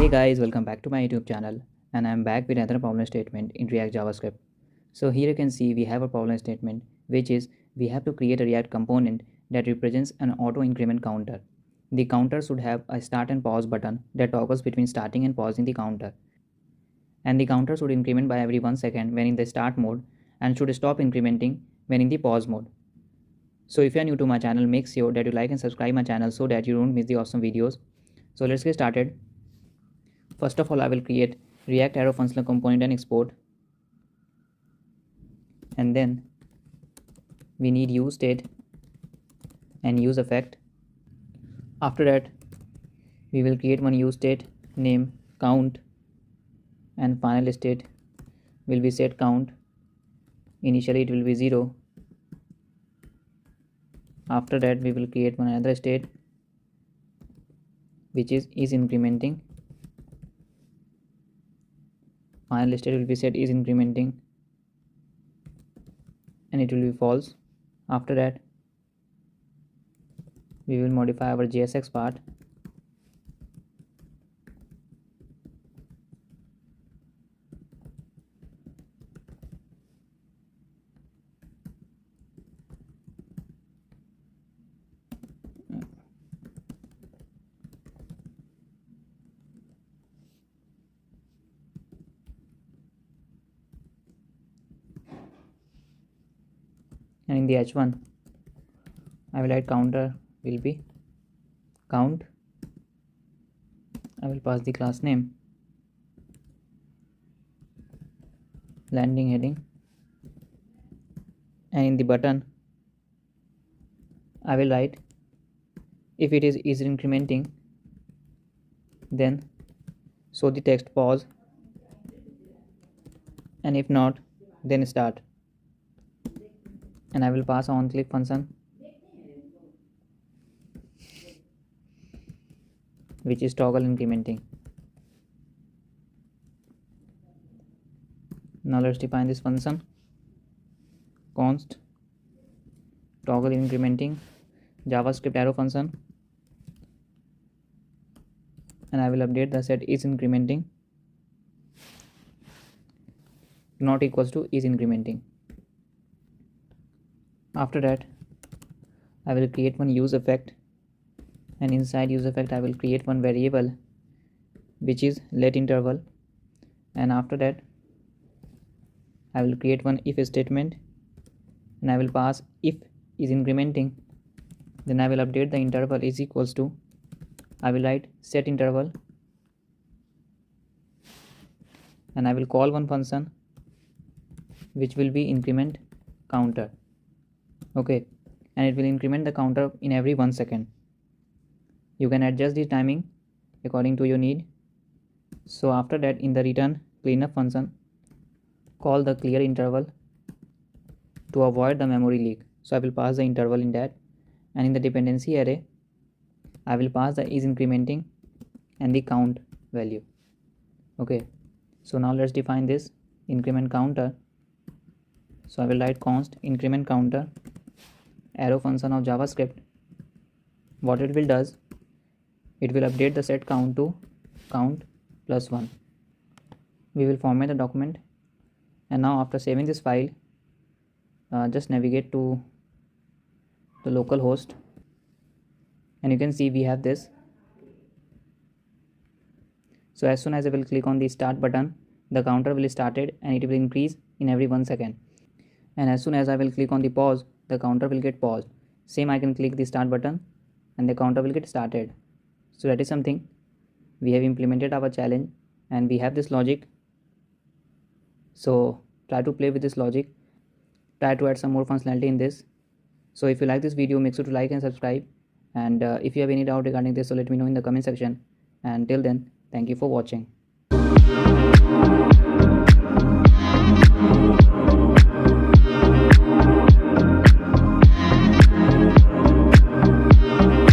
Hey guys, welcome back to my YouTube channel, and I'm back with another problem statement in React JavaScript. So here you can see we have a problem statement which is we have to create a React component that represents an auto increment counter. The counter should have a start and pause button that toggles between starting and pausing the counter. And the counter should increment by every 1 second when in the start mode and should stop incrementing when in the pause mode. So if you are new to my channel, make sure that you like and subscribe my channel so that you don't miss the awesome videos. So let's get started. First of all, I will create React arrow functional component and export. And then we need use state and use effect. After that, we will create one use state name count, and final state will be set count. Initially it will be 0. After that, we will create one another state which is incrementing. Final state will be set is incrementing and it will be false. After that, we will modify our JSX part. And in the h1, I will write counter will be count. I will pass the class name, landing heading, and in the button I will write if it is incrementing, then show the text pause, and if not, then start. And I will pass on click function which is toggle incrementing. Now let's define this function const toggle incrementing JavaScript arrow function, and I will update the set is incrementing not equals to is incrementing. After that, I will create one use effect, and inside use effect I will create one variable which is let interval, and after that I will create one if statement, and I will pass if is incrementing, then I will update the interval is equals to, I will write set interval, and I will call one function which will be increment counter. Okay, and it will increment the counter in every 1 second. You can adjust the timing according to your need. So after that, in the return cleanup function, call the clear interval to avoid the memory leak. So I will pass the interval in that, and in the dependency array I will pass the is incrementing and the count value. Okay, so now let's define this increment counter. So I will write const increment counter arrow function of JavaScript. What it will does, it will update the set count to count plus 1. We will format the document, and now after saving this file, just navigate to the local host, and you can see we have this. So as soon as I will click on the start button, the counter will started and it will increase in every 1 second. And as soon as I will click on the pause, the counter will get paused. Same, I can click the start button and the counter will get started. So that is something we have implemented our challenge, and we have this logic. So try to play with this logic, try to add some more functionality in this. So if you like this video, make sure to like and subscribe, and if you have any doubt regarding this, so let me know in the comment section. And till then, thank you for watching.